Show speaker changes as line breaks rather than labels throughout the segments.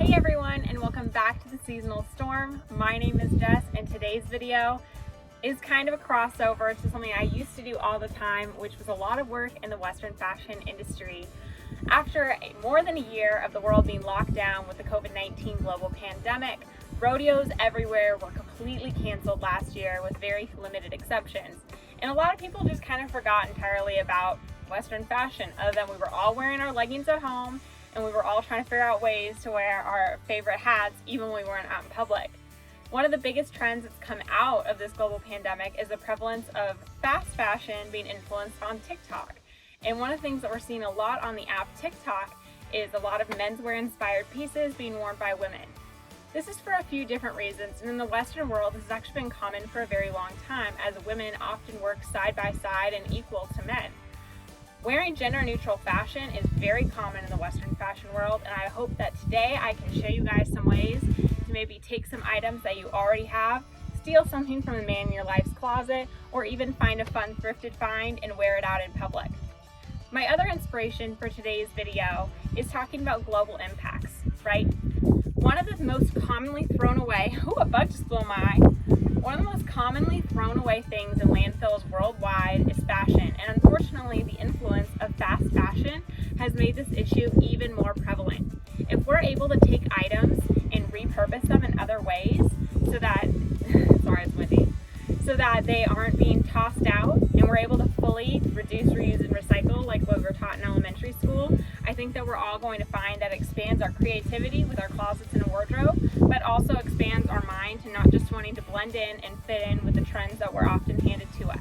Hey everyone, and welcome back to the Seasonal Storm. My name is Jess, and today's video is kind of a crossover to something I used to do all the time, which was a lot of work in the Western fashion industry. After more than a year of the world being locked down with the COVID-19 global pandemic, rodeos everywhere were completely canceled last year with very limited exceptions. And a lot of people just kind of forgot entirely about Western fashion, other than we were all wearing our leggings at home and we were all trying to figure out ways to wear our favorite hats even when we weren't out in public. One of the biggest trends that's come out of this global pandemic is the prevalence of fast fashion being influenced on TikTok. And one of the things that we're seeing a lot on the app TikTok is a lot of menswear inspired pieces being worn by women. This is for a few different reasons, and in the Western world this has actually been common for a very long time, as women often work side by side and equal to men. Wearing gender-neutral fashion is very common in the Western fashion world, and I hope that today I can show you guys some ways to maybe take some items that you already have, steal something from the man in your life's closet, or even find a fun thrifted find and wear it out in public. My other inspiration for today's video is talking about global impacts, right? One of the most commonly thrown away, a bug just blew my eye. One of the most commonly thrown away things in landfills worldwide is fashion, and unfortunately the influence of fast fashion has made this issue even more prevalent. If we're able to take items and repurpose them in other ways so that, sorry it's windy, so that they aren't being tossed out and we're able to fully reduce, reuse, and recycle like what we were taught in elementary school, I think that we're all going to find that expands our creativity with our closets and a wardrobe, but also expands our mind to not just wanting to blend in and fit in with the trends that were often handed to us.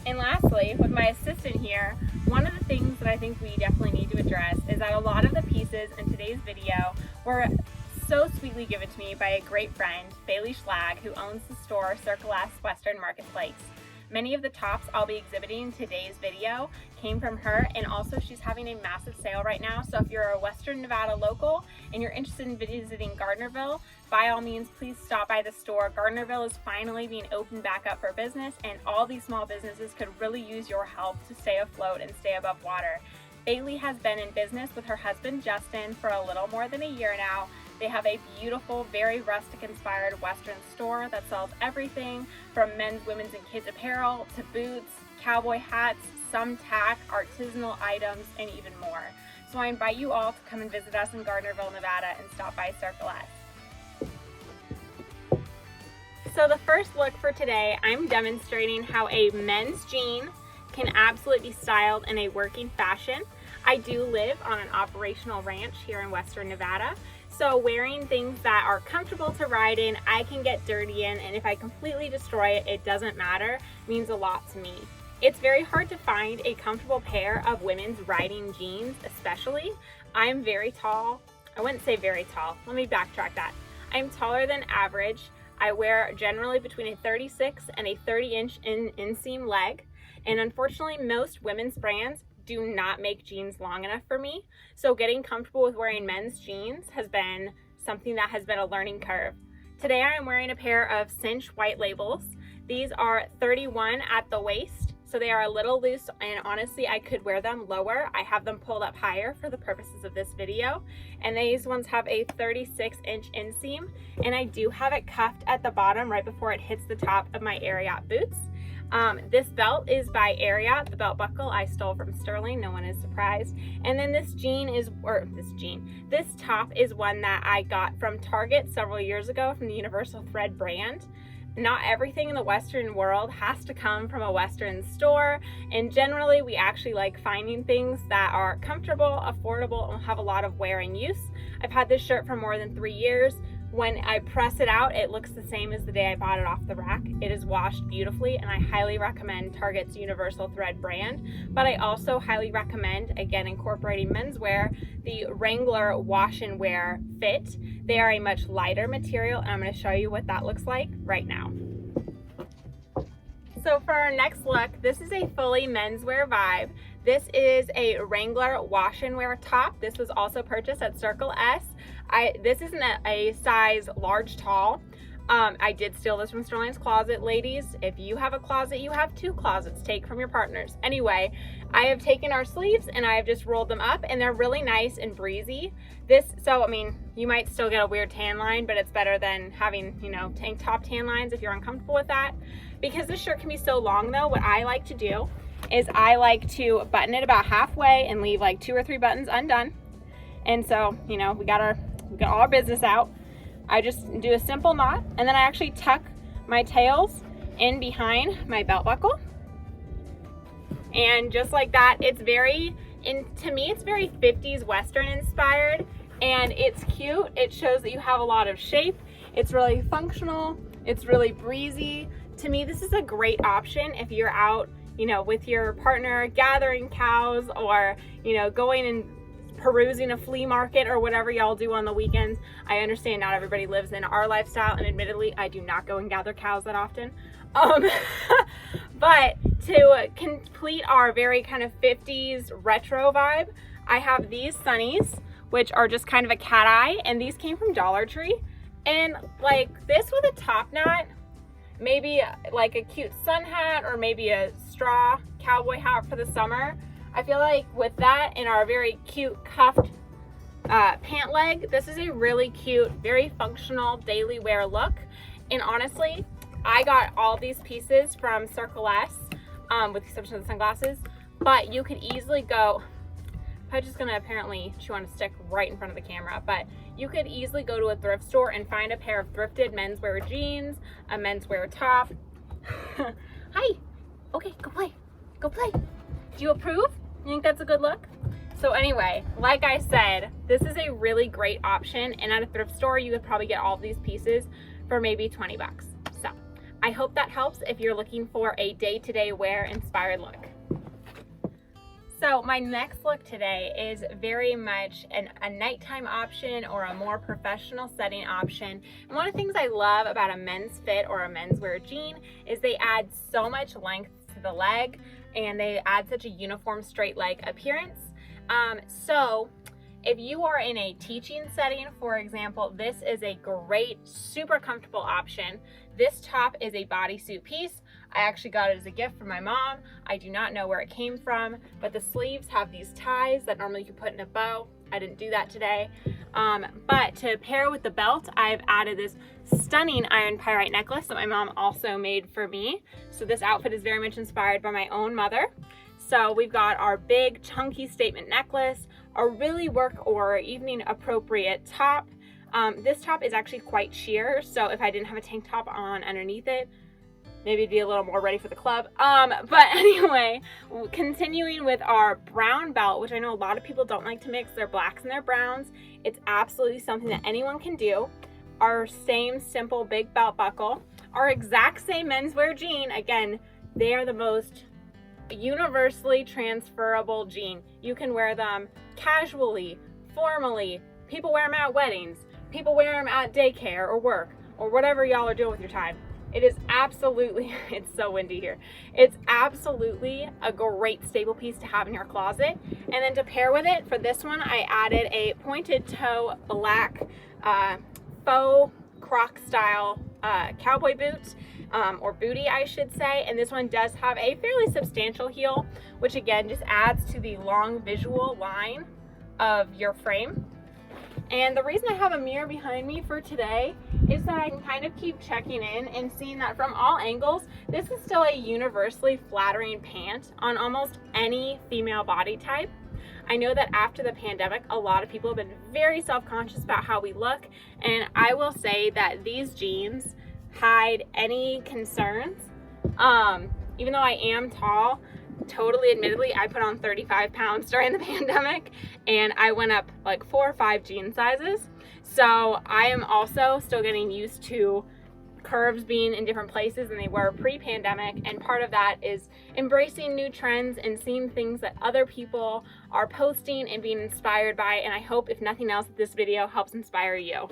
And lastly, with my assistant here, one of the things that I think we definitely need to address is that a lot of the pieces in today's video were so sweetly given to me by a great friend, Bailey Schlag, who owns the store Circle S Western Marketplace. Many of the tops I'll be exhibiting in today's video came from her, and also she's having a massive sale right now. So if you're a Western Nevada local and you're interested in visiting Gardnerville, by all means, please stop by the store. Gardnerville is finally being opened back up for business, and all these small businesses could really use your help to stay afloat and stay above water. Bailey has been in business with her husband Justin for a little more than a year now. They have a beautiful, very rustic inspired Western store that sells everything from men's, women's, and kids apparel to boots, cowboy hats, some tack, artisanal items, and even more. So I invite you all to come and visit us in Gardnerville, Nevada, and stop by Circle S. So the first look for today, I'm demonstrating how a men's jean can absolutely be styled in a working fashion. I do live on an operational ranch here in Western Nevada, so wearing things that are comfortable to ride in, I can get dirty in, and if I completely destroy it, it doesn't matter, means a lot to me. It's very hard to find a comfortable pair of women's riding jeans, especially. I'm very tall. I wouldn't say very tall. Let me backtrack that. I'm taller than average. I wear generally between a 36 and a 30-inch inseam leg, and unfortunately most women's brands do not make jeans long enough for me. So getting comfortable with wearing men's jeans has been something that has been a learning curve. Today I am wearing a pair of cinch white labels. These are 31 at the waist, so they are a little loose, and honestly I could wear them lower. I have them pulled up higher for the purposes of this video, and these ones have a 36-inch inseam, and I do have it cuffed at the bottom right before it hits the top of my Ariat boots. This belt is by Ariat. The belt buckle I stole from Sterling, no one is surprised. And then this top is one that I got from Target several years ago from the Universal Thread brand. Not everything in the Western world has to come from a Western store, and generally we actually like finding things that are comfortable, affordable, and have a lot of wear and use. I've had this shirt for more than 3 years. When I press it out, it looks the same as the day I bought it off the rack. It is washed beautifully, and I highly recommend Target's Universal Thread brand. But I also highly recommend, again incorporating menswear, the Wrangler wash and wear fit. They are a much lighter material, and I'm going to show you what that looks like right now. So for our next look, this is a fully menswear vibe. This is a Wrangler wash and wear top. This was also purchased at Circle S. This isn't a size large tall. I did steal this from Sterling's Closet. Ladies, if you have a closet, you have 2 closets. Take from your partners. Anyway, I have taken our sleeves and I have just rolled them up, and they're really nice and breezy. So I mean, you might still get a weird tan line, but it's better than having, you know, tank top tan lines if you're uncomfortable with that. Because this shirt can be so long though, what I like to do is I like to button it about halfway and leave like 2 or 3 buttons undone. And so, you know, we got all our business out. I just do a simple knot, and then I actually tuck my tails in behind my belt buckle. And just like that, it's to me, it's very 50s Western inspired, and it's cute. It shows that you have a lot of shape. It's really functional. It's really breezy. To me, this is a great option if you're out, you know, with your partner gathering cows, or, you know, going and perusing a flea market or whatever y'all do on the weekends. I understand not everybody lives in our lifestyle, and admittedly, I do not go and gather cows that often. But to complete our very kind of 50s retro vibe, I have these sunnies, which are just kind of a cat eye, and these came from Dollar Tree. And like this with a top knot, maybe like a cute sun hat, or maybe a straw cowboy hat for the summer. I feel like with that and our very cute cuffed pant leg, this is a really cute, very functional daily wear look. And honestly, I got all these pieces from Circle S, with the exception of the sunglasses, but you could easily go, I'm just gonna apparently chew on a stick right in front of the camera, but you could easily go to a thrift store and find a pair of thrifted menswear jeans, a menswear top. Hi, okay, go play, go play. Do you approve? You think that's a good look? So anyway, like I said, this is a really great option, and at a thrift store, you could probably get all of these pieces for maybe 20 bucks. So I hope that helps if you're looking for a day-to-day wear inspired look. So my next look today is very much a nighttime option, or a more professional setting option. And one of the things I love about a men's fit or a menswear jean is they add so much length to the leg, and they add such a uniform straight leg appearance. So if you are in a teaching setting, for example, this is a great, super comfortable option. This top is a bodysuit piece. I actually got it as a gift from my mom. I do not know where it came from, but the sleeves have these ties that normally you could put in a bow. I didn't do that today. But to pair with the belt, I've added this stunning iron pyrite necklace that my mom also made for me. So this outfit is very much inspired by my own mother. So we've got our big chunky statement necklace, a really work or evening appropriate top. This top is actually quite sheer, so if I didn't have a tank top on underneath it, maybe it'd be a little more ready for the club. But anyway, continuing with our brown belt, which I know a lot of people don't like to mix their blacks and their browns. It's absolutely something that anyone can do. Our same simple big belt buckle, our exact same menswear jean. Again, they are the most universally transferable jean. You can wear them casually, formally. People wear them at weddings. People wear them at daycare or work or whatever y'all are doing with your time. It is absolutely, it's so windy here. It's absolutely a great staple piece to have in your closet. And then to pair with it, for this one, I added a pointed toe black faux croc style cowboy boot, or booty, I should say. And this one does have a fairly substantial heel, which again just adds to the long visual line of your frame. And the reason I have a mirror behind me for today is that I can kind of keep checking in and seeing that from all angles, this is still a universally flattering pant on almost any female body type. I know that after the pandemic, a lot of people have been very self-conscious about how we look, and I will say that these jeans hide any concerns. Even though I am tall, totally admittedly, I put on 35 pounds during the pandemic, and I went up like 4 or 5 jean sizes. So I am also still getting used to curves being in different places than they were pre-pandemic, and part of that is embracing new trends and seeing things that other people are posting and being inspired by. And I hope, if nothing else, this video helps inspire you.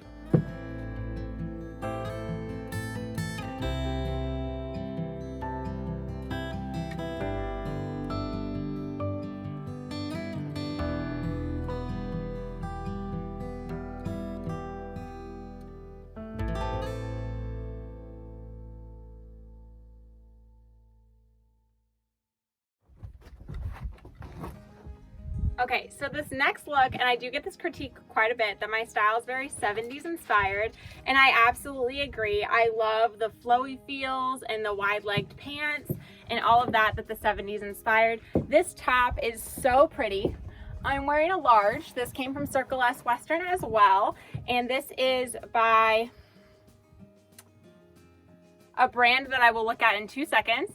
Okay, so this next look, and I do get this critique quite a bit, that my style is very 70s inspired, and I absolutely agree. I love the flowy feels and the wide-legged pants and all of that the 70s inspired. This top is so pretty. I'm wearing a large. This came from Circle S Western as well, and this is by a brand that I will look at in 2 seconds.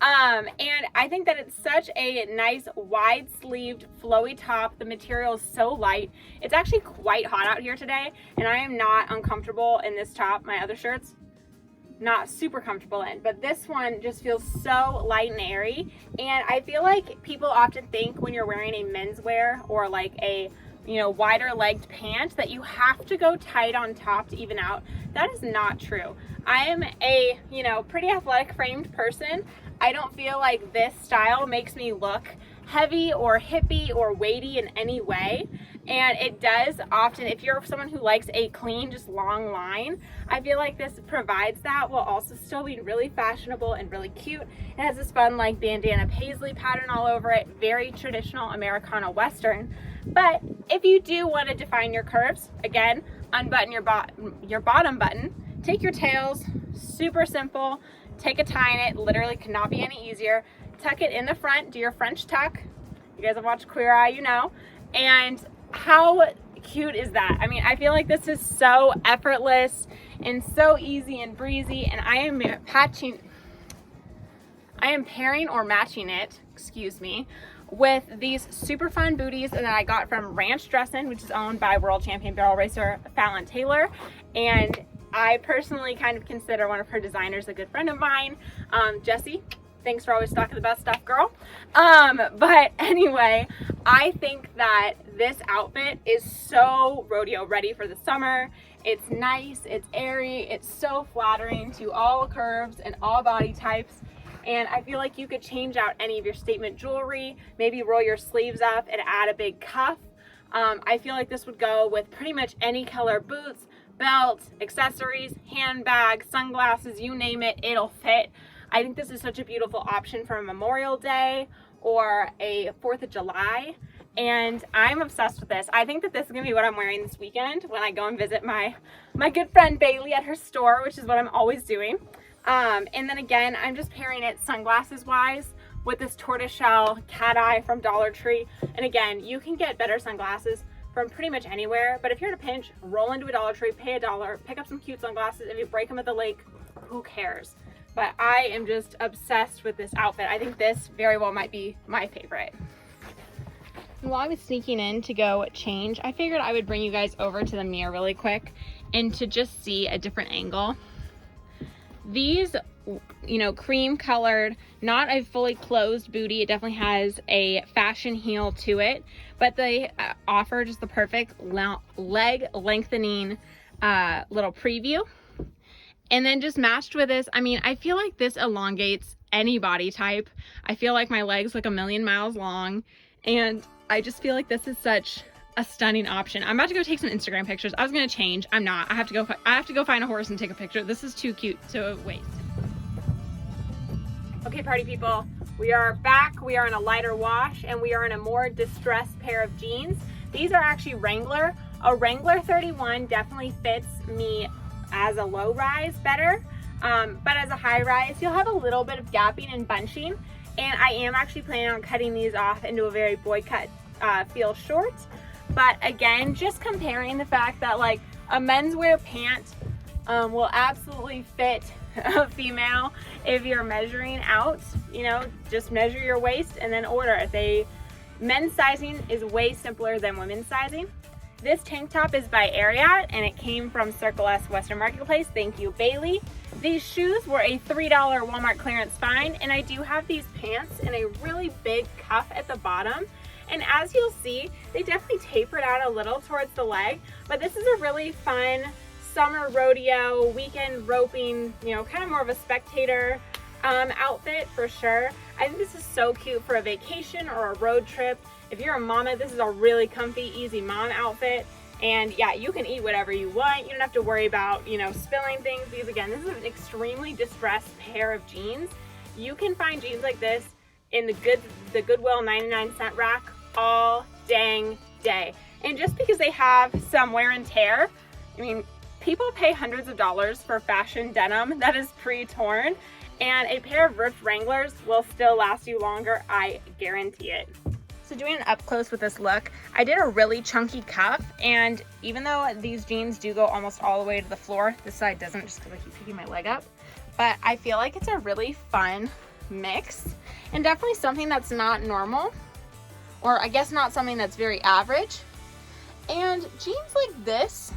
And I think that it's such a nice wide sleeved flowy top. The material is so light. It's actually quite hot out here today, and I am not uncomfortable in this top. My other shirts, not super comfortable in, but this one just feels so light and airy. And I feel like people often think when you're wearing a menswear or like a, you know, wider legged pant that you have to go tight on top to even out. That is not true. I am a, you know, pretty athletic framed person. I don't feel like this style makes me look heavy or hippie or weighty in any way. And it does often, if you're someone who likes a clean, just long line, I feel like this provides that while also still being really fashionable and really cute. It has this fun like bandana paisley pattern all over it, very traditional Americana Western. But if you do want to define your curves, again, unbutton your bottom button, take your tails, super simple, take a tie in it, literally cannot be any easier. Tuck it in the front, do your French tuck. You guys have watched Queer Eye, you know. And how cute is that? I mean, I feel like this is so effortless and so easy and breezy, and I am pairing or matching it, excuse me, with these super fun booties that I got from Ranch Dressin', which is owned by world champion barrel racer Fallon Taylor. And I personally kind of consider one of her designers a good friend of mine. Jessie, thanks for always stocking the best stuff, girl. But anyway, I think that this outfit is so rodeo ready for the summer. It's nice, it's airy, it's so flattering to all curves and all body types. And I feel like you could change out any of your statement jewelry, maybe roll your sleeves up and add a big cuff. I feel like this would go with pretty much any color boots, belts, accessories, handbags, sunglasses, you name it, it'll fit. I think this is such a beautiful option for a Memorial Day or a 4th of July. And I'm obsessed with this. I think that this is gonna be what I'm wearing this weekend when I go and visit my good friend Bailey at her store, which is what I'm always doing. And then again, I'm just pairing it sunglasses wise with this tortoiseshell cat eye from Dollar Tree. And again, you can get better sunglasses from pretty much anywhere, but if you're in a pinch, roll into a Dollar Tree, pay $1, pick up some cute sunglasses. If you break them at the lake, who cares? But I am just obsessed with this outfit. I think this very well might be my favorite. And while I was sneaking in to go change, I figured I would bring you guys over to the mirror really quick and to just see a different angle. These, you know, cream colored, not a fully closed booty. It definitely has a fashion heel to it, but they offer just the perfect leg lengthening little preview. And then just matched with this, I mean, I feel like this elongates any body type. I feel like my legs look a million miles long, and I just feel like this is such a stunning option. I'm about to go take some Instagram pictures. I was gonna change, I'm not. I have to go find a horse and take a picture. This is too cute to waste. Okay, party people, we are back. We are in a lighter wash, and we are in a more distressed pair of jeans. These are actually Wrangler. A Wrangler 31 definitely fits me as a low rise better, but as a high rise, you'll have a little bit of gapping and bunching. And I am actually planning on cutting these off into a very boy cut feel short. But again, just comparing the fact that like a menswear pant will absolutely fit a female if you're measuring out, you know, just measure your waist and then order. Men's sizing is way simpler than women's sizing. This tank top is by Ariat, and it came from Circle S Western Marketplace. Thank you, Bailey. These shoes were a $3 Walmart clearance find, and I do have these pants in a really big cuff at the bottom. And as you'll see, they definitely tapered out a little towards the leg, but this is a really fun summer rodeo, weekend roping, you know, kind of more of a spectator outfit for sure. I think this is so cute for a vacation or a road trip. If you're a mama, this is a really comfy, easy mom outfit. And yeah, you can eat whatever you want. You don't have to worry about, you know, spilling things, because again, this is an extremely distressed pair of jeans. You can find jeans like this in the Goodwill 99-cent rack all dang day. And just because they have some wear and tear, I mean, people pay hundreds of dollars for fashion denim that is pre-torn, and a pair of ripped Wranglers will still last you longer, I guarantee it. So doing an up close with this look, I did a really chunky cuff, and even though these jeans do go almost all the way to the floor, this side doesn't just because I keep picking my leg up, but I feel like it's a really fun mix and definitely something that's not normal, or I guess not something that's very average. And jeans like this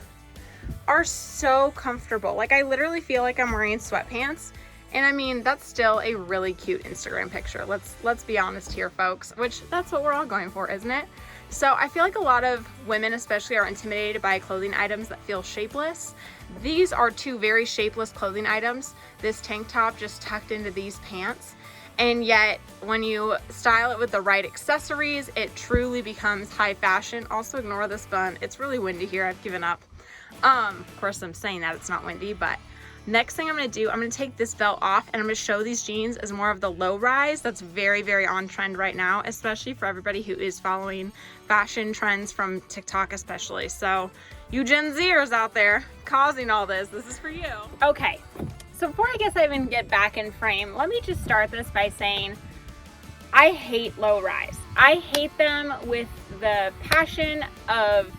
are so comfortable. Like, I literally feel like I'm wearing sweatpants. And I mean, that's still a really cute Instagram picture. Let's be honest here, folks, which that's what we're all going for, isn't it? So I feel like a lot of women especially are intimidated by clothing items that feel shapeless. These are two very shapeless clothing items. This tank top just tucked into these pants. And yet when you style it with the right accessories, it truly becomes high fashion. Also ignore this bun. It's really windy here. I've given up. Of course I'm saying that it's not windy, but next thing I'm going to do, I'm going to take this belt off and I'm going to show these jeans as more of the low rise. That's very, very on trend right now, especially for everybody who is following fashion trends from TikTok especially. So you Gen Zers out there causing all this is for you. Okay, so before I guess I even get back in frame, let me just start this by saying I hate low rise. I hate them with the passion of,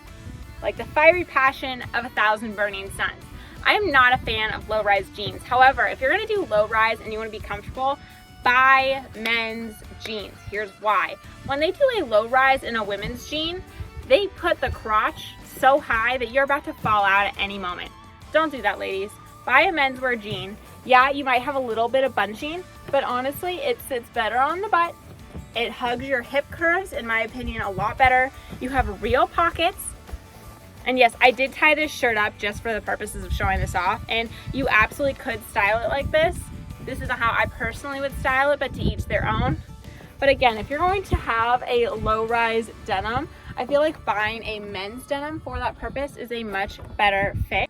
like the fiery passion of 1,000 burning suns. I am not a fan of low-rise jeans. However, if you're gonna do low-rise and you wanna be comfortable, buy men's jeans. Here's why. When they do a low-rise in a women's jean, they put the crotch so high that you're about to fall out at any moment. Don't do that, ladies. Buy a menswear jean. Yeah, you might have a little bit of bunching, but honestly, it sits better on the butt. It hugs your hip curves, in my opinion, a lot better. You have real pockets. And yes, I did tie this shirt up just for the purposes of showing this off, and you absolutely could style it like this. This isn't how I personally would style it, but to each their own. But again, if you're going to have a low-rise denim, I feel like buying a men's denim for that purpose is a much better fit.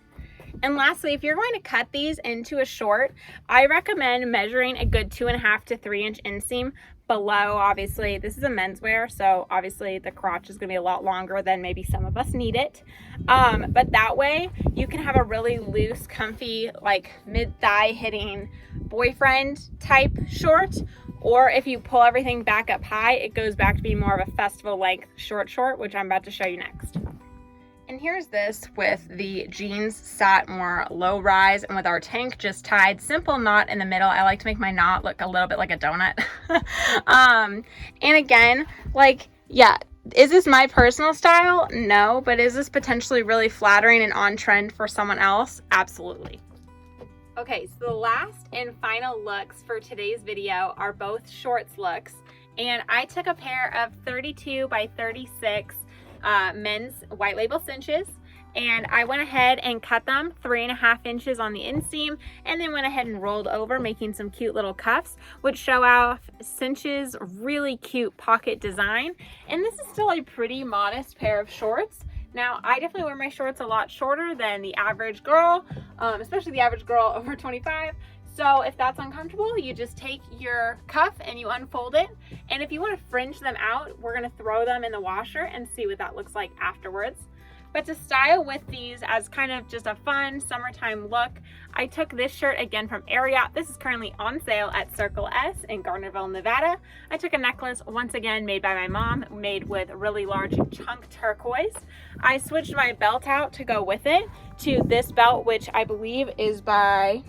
And lastly, if you're going to cut these into a short, I recommend measuring a good 2.5 to 3 inch inseam below. Obviously, this is a menswear, so obviously the crotch is going to be a lot longer than maybe some of us need it. But that way you can have a really loose, comfy, like mid-thigh hitting boyfriend type short. Or if you pull everything back up high, it goes back to being more of a festival length short, which I'm about to show you next. And here's this with the jeans sat more low rise and with our tank just tied, simple knot in the middle. I like to make my knot look a little bit like a donut. And again, like, yeah, is this my personal style? No, but is this potentially really flattering and on trend for someone else? Absolutely. Okay, so the last and final looks for today's video are both shorts looks. And I took a pair of 32 by 36 men's white label cinches, and I went ahead and cut them 3.5 inches on the inseam, and then went ahead and rolled over, making some cute little cuffs which show off cinches really cute pocket design. And this is still a pretty modest pair of shorts. Now, I definitely wear my shorts a lot shorter than the average girl, especially the average girl over 25. So if that's uncomfortable, you just take your cuff and you unfold it. And if you want to fringe them out, we're going to throw them in the washer and see what that looks like afterwards. But to style with these as kind of just a fun summertime look, I took this shirt again from Ariat. This is currently on sale at Circle S in Gardnerville, Nevada. I took a necklace, once again made by my mom, made with really large chunk turquoise. I switched my belt out to go with it to this belt, which I believe is by...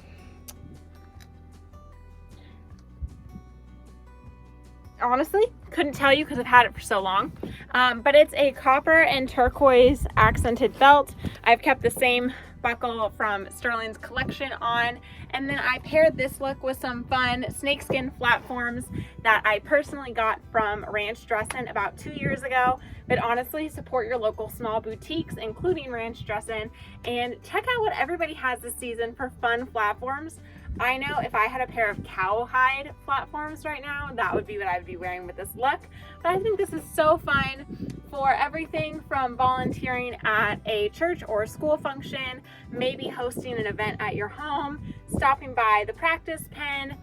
honestly couldn't tell you because I've had it for so long, but it's a copper and turquoise accented belt. I've kept the same buckle from Sterling's collection on, and then I paired this look with some fun snakeskin platforms that I personally got from Ranch Dressin about 2 years ago. But honestly, support your local small boutiques, including Ranch Dressin, and check out what everybody has this season for fun platforms. I know if I had a pair of cowhide platforms right now, that would be what I would be wearing with this look. But I think this is so fun for everything from volunteering at a church or a school function, maybe hosting an event at your home, stopping by the practice pen,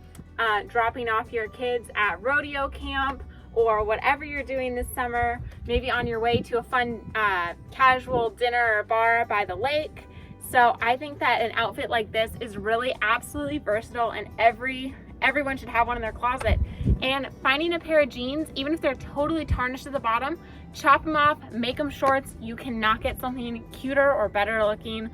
dropping off your kids at rodeo camp, or whatever you're doing this summer, maybe on your way to a fun casual dinner or bar by the lake. So I think that an outfit like this is really absolutely versatile, and everyone should have one in their closet. And finding a pair of jeans, even if they're totally tarnished at the bottom, chop them off, make them shorts. You cannot get something cuter or better looking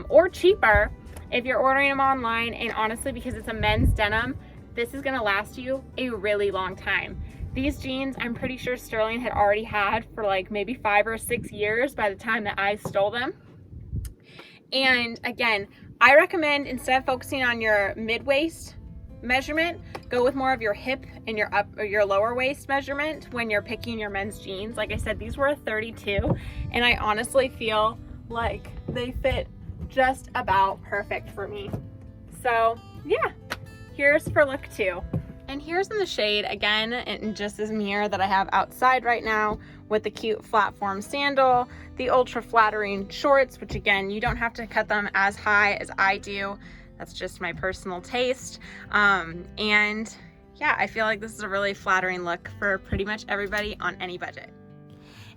or cheaper if you're ordering them online. And honestly, because it's a men's denim, this is gonna last you a really long time. These jeans, I'm pretty sure Sterling had already had for like maybe 5 or 6 years by the time that I stole them. And again, I recommend, instead of focusing on your mid-waist measurement, go with more of your hip and your up or your lower waist measurement when you're picking your men's jeans. Like I said, these were a 32, and I honestly feel like they fit just about perfect for me. So yeah, here's for look 2. And here's in the shade, again, in just this mirror that I have outside right now, with the cute flat form sandal, the ultra flattering shorts, which again, you don't have to cut them as high as I do. That's just my personal taste. And yeah, I feel like this is a really flattering look for pretty much everybody on any budget.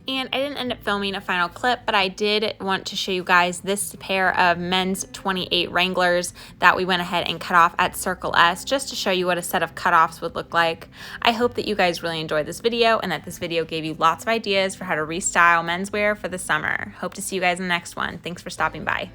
And I didn't end up filming a final clip, but I did want to show you guys this pair of men's 28 Wranglers that we went ahead and cut off at Circle S, just to show you what a set of cutoffs would look like. I hope that you guys really enjoyed this video and that this video gave you lots of ideas for how to restyle menswear for the summer. Hope to see you guys in the next one. Thanks for stopping by.